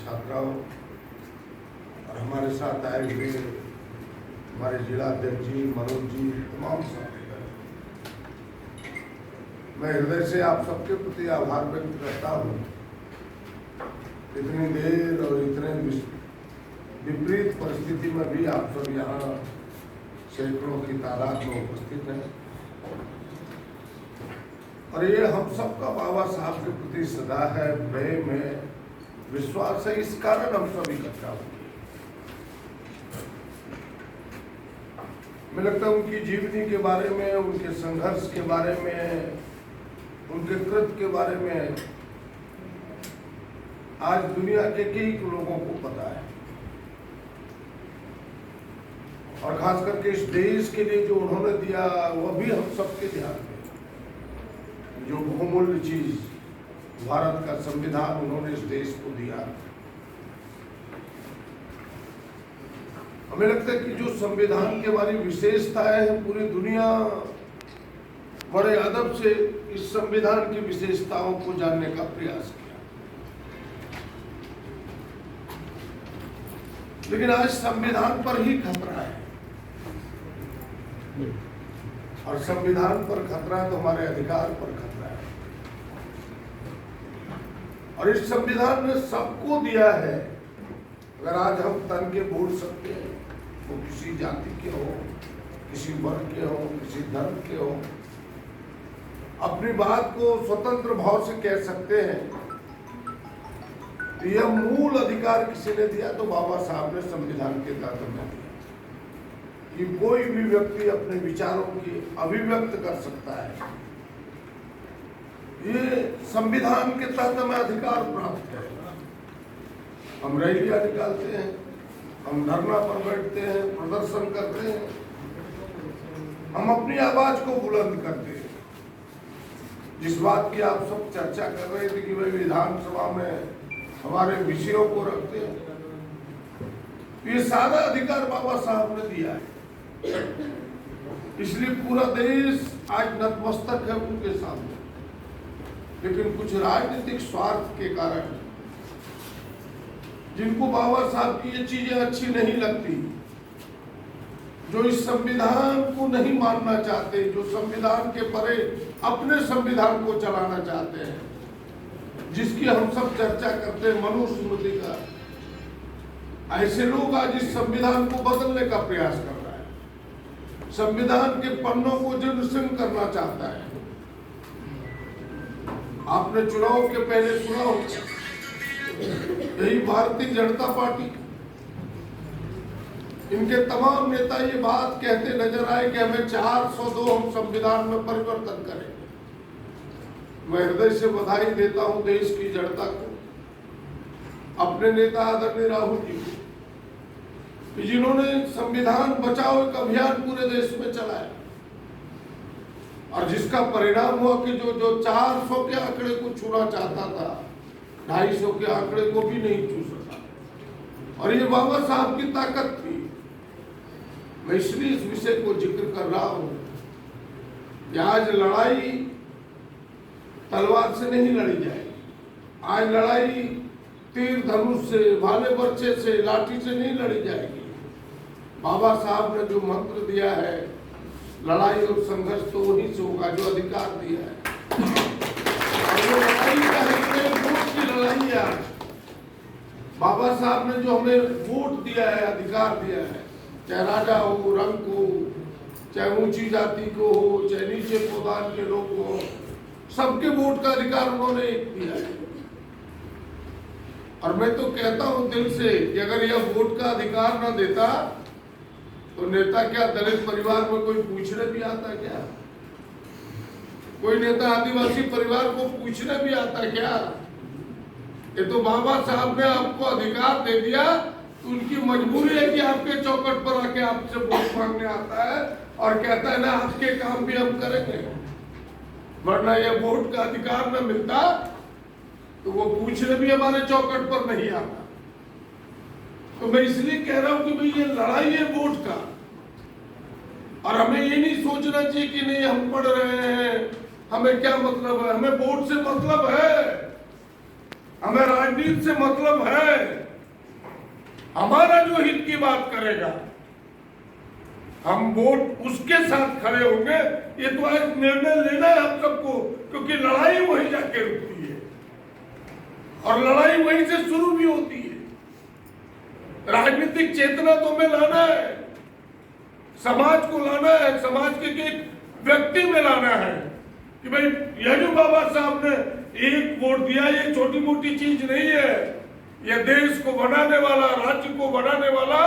छात्राओं और हमारे साथ आए हुए हमारे जिला अध्यक्ष जी, मनोज जी, तमाम साथीगण, मैं हृदय से आप सबके प्रति आभार व्यक्त करता हूँ। इतनी देर और इतने विपरीत परिस्थिति में भी आप सब यहाँ सैकड़ों की तादाद में उपस्थित हैं और ये हम सबका बाबा साहब के प्रति सदा है, प्रेम है, विश्वास है। इस कारण हम सब इकट्ठा हुए। मुझे लगता है उनकी जीवनी के बारे में, उनके संघर्ष के बारे में, उनके कृत्य के बारे में आज दुनिया के कई लोगों को पता है और खास करके इस देश के लिए जो उन्होंने दिया वो भी हम सबके ध्यान में। जो बहुमूल्य चीज भारत का संविधान उन्होंने इस देश को दिया, हमें लगता है कि जो संविधान के बारे विशेषताएं हैं, पूरी दुनिया बड़े अदब से इस संविधान की विशेषताओं को जानने का प्रयास किया। लेकिन आज संविधान पर ही खतरा है और संविधान पर खतरा है तो हमारे अधिकार पर खतरा है। और इस संविधान ने सबको दिया है। अगर आज हम तन के बोल सकते हैं, वो किसी जाति के हो, किसी वर्ग के हो, किसी धर्म के हो, अपनी बात को स्वतंत्र भाव से कह सकते हैं। तो यह मूल अधिकार किसी ने दिया तो बाबा साहब ने संविधान के तहत में दिया कि कोई भी व्यक्ति अपने विचारों की अभिव्यक्त कर सकता है। ये संविधान के तहत हमें अधिकार प्राप्त है। हम रैलियां निकालते हैं, हम धरना पर बैठते हैं, प्रदर्शन करते हैं, हम अपनी आवाज को बुलंद करते हैं। जिस बात की आप सब चर्चा कर रहे थे कि भाई विधानसभा में हमारे विषयों को रखते हैं, ये सारा अधिकार बाबा साहब ने दिया है। इसलिए पूरा देश आज नतमस्तक है उनके सामने। लेकिन कुछ राजनीतिक स्वार्थ के कारण जिनको बाबा साहब की ये चीजें अच्छी नहीं लगती, जो इस संविधान को नहीं मानना चाहते, जो संविधान के परे अपने संविधान को चलाना चाहते हैं, जिसकी हम सब चर्चा करते हैं मनुस्मृति का, ऐसे लोग आज इस संविधान को बदलने का प्रयास कर रहा है। संविधान के पन्नों को जीर्ण करना चाहता है। आपने चुनाव के पहले सुना होगा, यही भारतीय जनता पार्टी, इनके तमाम नेता ये बात कहते नजर आए कि हमें 402 हम संविधान में परिवर्तन करेंगे। मैं हृदय से बधाई देता हूं देश की जनता को, अपने नेता आदरणीय राहुल जी को, जिन्होंने संविधान बचाओ एक अभियान पूरे देश में चलाया और जिसका परिणाम हुआ कि जो 400 के आंकड़े को छूना चाहता था, 250 के आंकड़े को भी नहीं छू सका। और ये बाबा साहब की ताकत थी। मैं इसलिए इस विषय को जिक्र कर रहा हूं कि आज लड़ाई तलवार से नहीं लड़ी जाएगी। आज लड़ाई तीर धनुष से, भाले बर्छे से, लाठी से नहीं लड़ी जाएगी। बाबा साहब ने जो मंत्र दिया है, लड़ाई और संघर्ष तो वहीं से होगा जो अधिकार दिया है। और जो लड़ाई का है, वोट की लड़ाई है। आज बाबा साहब ने जो हमें वोट दिया है, अधिकार दिया है, चाहे राजा हो, रंग हो, चाहे ऊंची जाति को हो, चाहे नीचे पौधान के लोग हो, सबके वोट का अधिकार उन्होंने दिया है। और मैं तो कहता हूं दिल से कि अगर यह वोट का अधिकार न देता तो नेता क्या दलित परिवार में कोई पूछने भी आता क्या? कोई नेता आदिवासी परिवार को पूछने भी आता क्या? ये तो बाबा साहब ने आपको अधिकार दे दिया, तो उनकी मजबूरी है कि आपके चौखट पर आके आपसे वोट मांगने आता है और कहता है ना आपके काम भी हम करेंगे। वरना ये वोट का अधिकार न मिलता तो वो पूछने भी हमारे चौखट पर नहीं आता। तो मैं इसलिए कह रहा हूं कि भाई ये लड़ाई है वोट का, और हमें ये नहीं सोचना चाहिए कि नहीं हम पढ़ रहे हैं, हमें क्या मतलब है। हमें वोट से मतलब है, हमें राजनीति से मतलब है। हमारा जो हित की बात करेगा हम वोट उसके साथ खड़े होंगे। ये तो आज निर्णय लेना है हम सबको, क्योंकि लड़ाई वहीं जाके रुकती है और लड़ाई वहीं से शुरू भी होती है। राजनीतिक चेतना तो हमें लाना है, समाज को लाना है, समाज के एक व्यक्ति में लाना है कि भाई यह जो बाबा साहब ने एक वोट दिया, ये छोटी मोटी चीज नहीं है। यह देश को बनाने वाला, राज्य को बनाने वाला,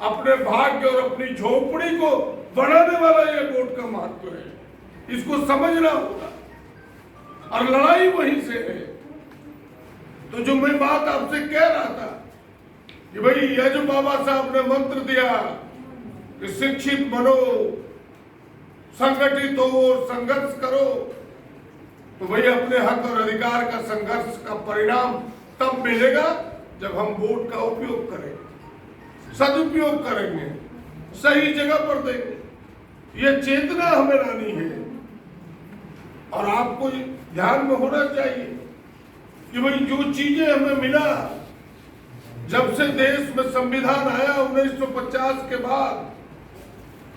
अपने भाग्य और अपनी झोपड़ी को बनाने वाला ये वोट का महत्व है। इसको समझना होगा और लड़ाई वहीं से है। तो जो मैं बात आपसे कह रहा था कि भाई यह जो बाबा साहब ने मंत्र दिया कि शिक्षित बनो, संगठित हो, संघर्ष करो, तो भाई अपने हक और अधिकार का संघर्ष का परिणाम तब मिलेगा जब हम वोट का उपयोग करेंगे, सदुपयोग करेंगे, सही जगह पर देंगे। यह चेतना हमें लानी है और आपको ध्यान में होना चाहिए कि भाई जो चीजें हमें मिला, जब से देश में संविधान आया 1950 के बाद,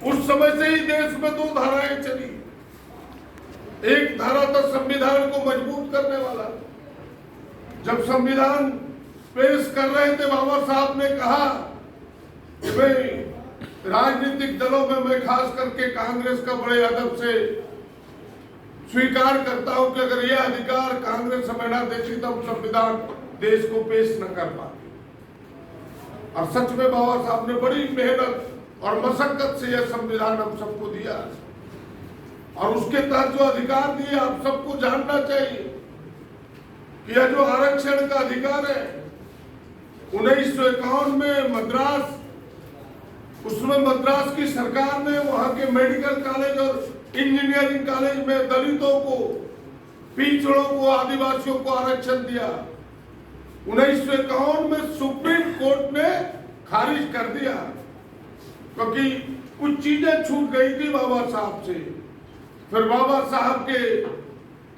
उस समय से ही देश में दो धाराएं चली। एक धारा था संविधान को मजबूत करने वाला। जब संविधान पेश कर रहे थे, बाबा साहब ने कहा कि भाई राजनीतिक दलों में मैं खास करके कांग्रेस का बड़े अदब से स्वीकार करता हूं कि अगर यह अधिकार कांग्रेस हमें ना देती तो हम संविधान देश को पेश न कर पाते। और सच में बाबा साहब ने बड़ी मेहनत और मशक्कत से यह संविधान हम सबको दिया और उसके तहत जो अधिकार दिए आप सबको जानना चाहिए कि यह जो आरक्षण का अधिकार है 1951 में मद्रास, उसमें मद्रास की सरकार ने वहां के मेडिकल कॉलेज और इंजीनियरिंग कॉलेज में दलितों को, पिछड़ों को, आदिवासियों को आरक्षण दिया। 1951 में सुप्रीम कोर्ट ने खारिज कर दिया क्योंकि कुछ चीजें छूट गई थी बाबा साहब से। फिर बाबा साहब के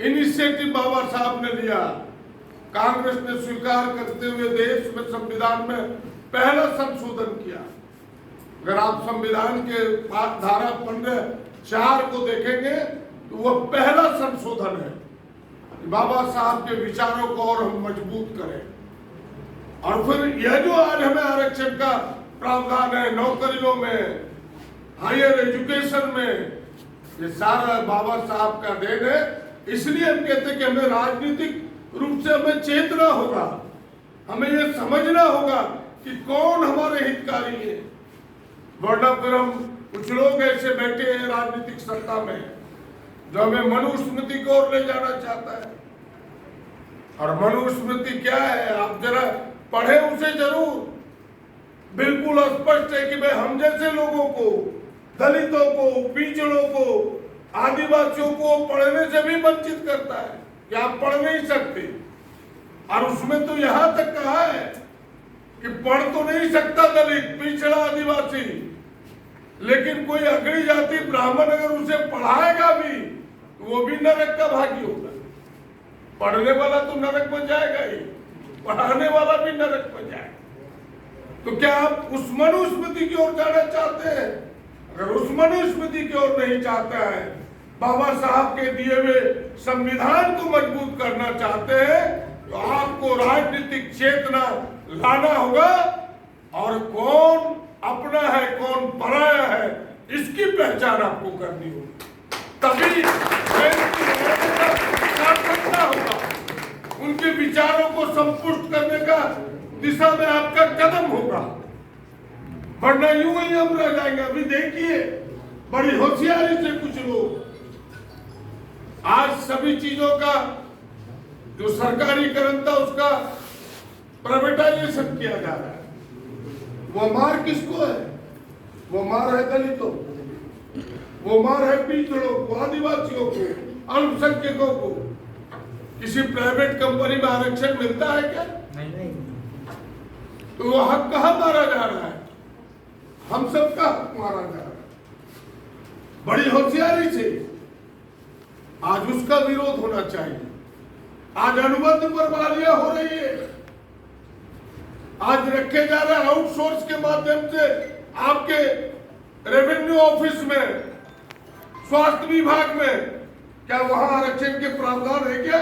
इनिशिएटिव बाबा साहब ने लिया, कांग्रेस ने स्वीकार करते हुए देश में संविधान में पहला संशोधन किया। अगर आप संविधान के धारा 15(4) को देखेंगे तो वह पहला संशोधन है। बाबा साहब के विचारों को और हम मजबूत करें। और फिर यह जो आज हमें आरक्षण का प्रावधान है नौकरियों में, हायर एजुकेशन में, ये सारा बाबा साहब का देन है। इसलिए हम कहते हैं कि हमें राजनीतिक रूप से हमें चेतना होगा, हमें ये समझना होगा कि कौन हमारे हितकारी है। वरना फिर हम कुछ लोग ऐसे बैठे हैं राजनीतिक सत्ता में जो हमें मनुस्मृति की ओर ले जाना चाहता है। और मनुस्मृति क्या है, आप जरा पढ़े उसे जरूर। बिल्कुल स्पष्ट है कि भाई हम जैसे लोगों को, दलितों को, पिछड़ों को, आदिवासियों को पढ़ने से भी वंचित करता है कि आप पढ़ नहीं सकते। और उसमें तो यहां तक कहा है कि पढ़ तो नहीं सकता दलित, पिछड़ा, आदिवासी, लेकिन कोई अगड़ी जाति ब्राह्मण अगर उसे पढ़ाएगा भी तो वो भी नरक का भागी होगा। पढ़ने वाला तो नरक में जाएगा ही, पढ़ाने वाला भी नरक में जाएगा। तो क्या आप उस मनुस्मृति की ओर जाना चाहते हैं? अगर उस मनुस्मृति की ओर नहीं चाहते हैं, बाबा साहब के दिए हुए संविधान को मजबूत करना चाहते हैं, तो आपको राजनीतिक चेतना लाना होगा और कौन अपना है कौन पराया है इसकी पहचान आपको करनी होगी। तभी सार्थकता होगा, उनके विचारों को संपुष्ट करने का दिशा में आपका कदम होगा। वरना यूं ही हम रह जाएंगे। अभी देखिए बड़ी होशियारी से कुछ लोग आज सभी चीजों का जो सरकारीकरण था उसका प्राइवेटाइजेशन किया जा रहा है। वो मार किसको है? वो मार है दलितों, वो मार है पिछड़ों को, आदिवासियों को, अल्पसंख्यकों को। किसी प्राइवेट कंपनी में आरक्षण मिलता है क्या? नहीं। तो वो हक कहाँ मारा जा रहा है? हम सबका हक मारा जा रहा है। बड़ी होशियारी से आज उसका विरोध होना चाहिए। आज अनुबंध पर बहालियां हो रही है। आज रखे जा रहे हैं आउटसोर्स के माध्यम से आपके रेवेन्यू ऑफिस में, स्वास्थ्य विभाग में। क्या वहां आरक्षण के प्रावधान है क्या?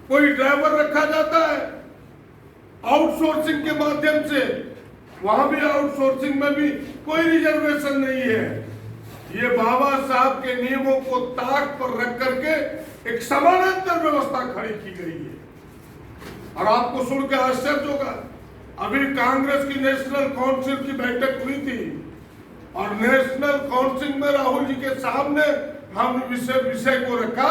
कोई ड्राइवर रखा जाता है आउटसोर्सिंग के माध्यम से, वहां भी आउटसोर्सिंग में भी कोई रिजर्वेशन नहीं है। ये बाबा साहब के नियमों को ताक पर रख करके एक समानांतर व्यवस्था खड़ी की गई है। और आपको सुन के आश्चर्य होगा, अभी कांग्रेस की नेशनल काउंसिल की बैठक हुई थी और नेशनल काउंसिल में राहुल जी के सामने हम विषय को रखा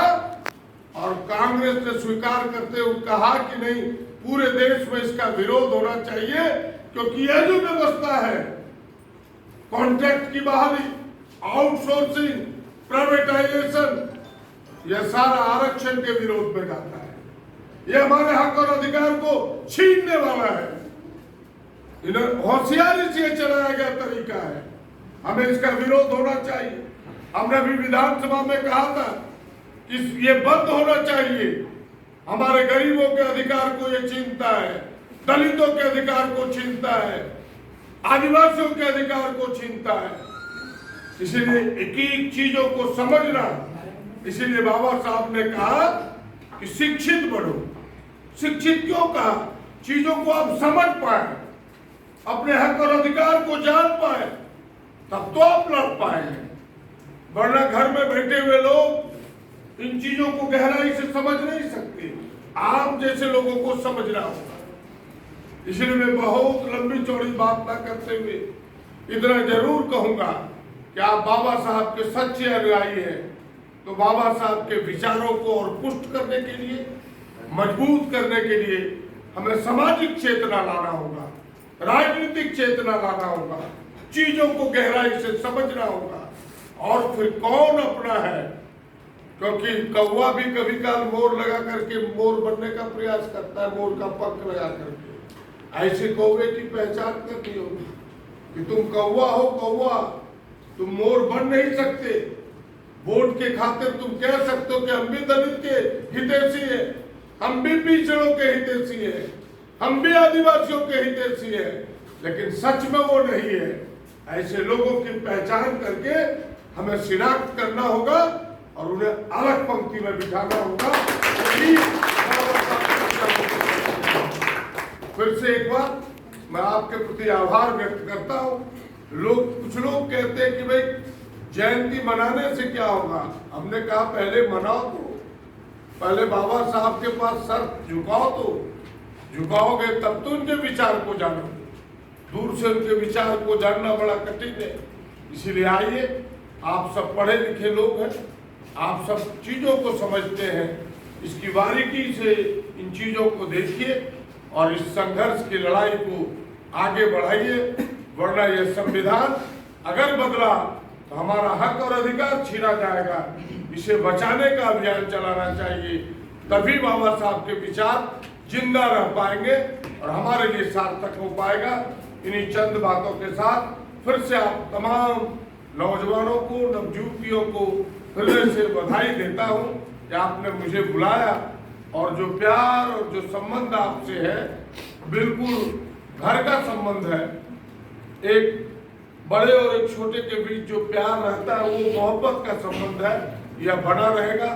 और कांग्रेस ने स्वीकार करते हुए कहा कि नहीं, पूरे देश में इसका विरोध होना चाहिए, क्योंकि यह जो व्यवस्था है कॉन्ट्रैक्ट की बहाली, आउटसोर्सिंग, प्राइवेटाइजेशन, यह सारा आरक्षण के विरोध में जाता है। यह हमारे हक और अधिकार को छीनने वाला है। इन्हें होशियारी से चलाया गया तरीका है। हमें इसका विरोध होना चाहिए। हमने भी विधानसभा में कहा था कि ये बंद होना चाहिए। हमारे गरीबों के अधिकार को ये छीनता है, दलितों के अधिकार को छीनता है, आदिवासियों के अधिकार को छीनता है। इसीलिए एक एक चीजों को समझना, इसीलिए बाबा साहब ने कहा कि शिक्षित बढ़ो। शिक्षित क्यों कहा? चीजों को आप समझ पाए, अपने हक और अधिकार को जान पाए, तब तो आप लड़ पाएंगे। वरना घर में बैठे हुए लोग इन चीजों को गहराई से समझ नहीं सकते। आप जैसे लोगों को समझना होगा। इसलिए मैं बहुत लंबी चौड़ी बात ना करते हुए इतना जरूर कहूंगा कि आप बाबा साहब के सच्चे अनुयायी हैं, तो बाबा साहब के विचारों को और पुष्ट करने के लिए, मजबूत करने के लिए हमें सामाजिक चेतना लाना होगा, राजनीतिक चेतना लाना होगा, चीजों को गहराई से समझना होगा। और फिर कौन अपना है, क्योंकि कौवा भी कभी काल मोर लगा करके मोर बनने का प्रयास करता है, मोर का पंख लगा करके। ऐसे कौवे की पहचान करनी होगी कि तुम कौवा हो, कौवा, तुम मोर बन नहीं सकते। वोट के खातिर तुम कह सकते हो कि हम भी दलित के हितैषी है, हम भी पिछड़ों के हितैषी है, हम भी आदिवासियों के हितैषी है, लेकिन सच में वो नहीं है। ऐसे लोगों की पहचान करके हमें शिनाख्त करना होगा और उन्हें अलग पंक्ति में बिठाना होगा। फिर से एक बार मैं आपके प्रति आभार व्यक्त करता हूँ। कुछ लोग कहते हैं कि भाई जयंती मनाने से क्या होगा। हमने कहा पहले मनाओ, तो पहले बाबा साहब के पास सर झुकाओ, तो झुकाओगे तब तो उनके विचार को जानोगे। दूर से उनके विचार को जानना बड़ा कठिन है। इसीलिए आइए, आप सब पढ़े लिखे लोग हैं, आप सब चीजों को समझते हैं, इसकी बारीकी से इन चीजों को देखिए और इस संघर्ष की लड़ाई को आगे बढ़ाइए। वरना यह संविधान अगर बदला तो हमारा हक और अधिकार छीना जाएगा। इसे बचाने का अभियान चलाना चाहिए, तभी बाबा साहब के विचार जिंदा रह पाएंगे और हमारे लिए सार्थक हो पाएगा। इन्हीं चंद बातों के साथ फिर से आप तमाम नौजवानों को, नवयुवतियों को हृदय से बधाई देता हूं कि आपने मुझे बुलाया और जो प्यार और जो संबंध आपसे है, बिल्कुल घर का संबंध है। एक बड़े और एक छोटे के बीच जो प्यार रहता है वो मोहब्बत का संबंध है। यह बना रहेगा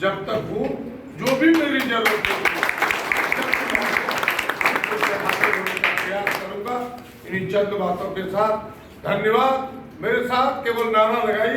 जब तक हूँ। जो भी मेरी जरूरत होगी प्रयास करूंगा। इन्हीं चंद बातों के साथ धन्यवाद। मेरे साथ केवल नारा लगाइए।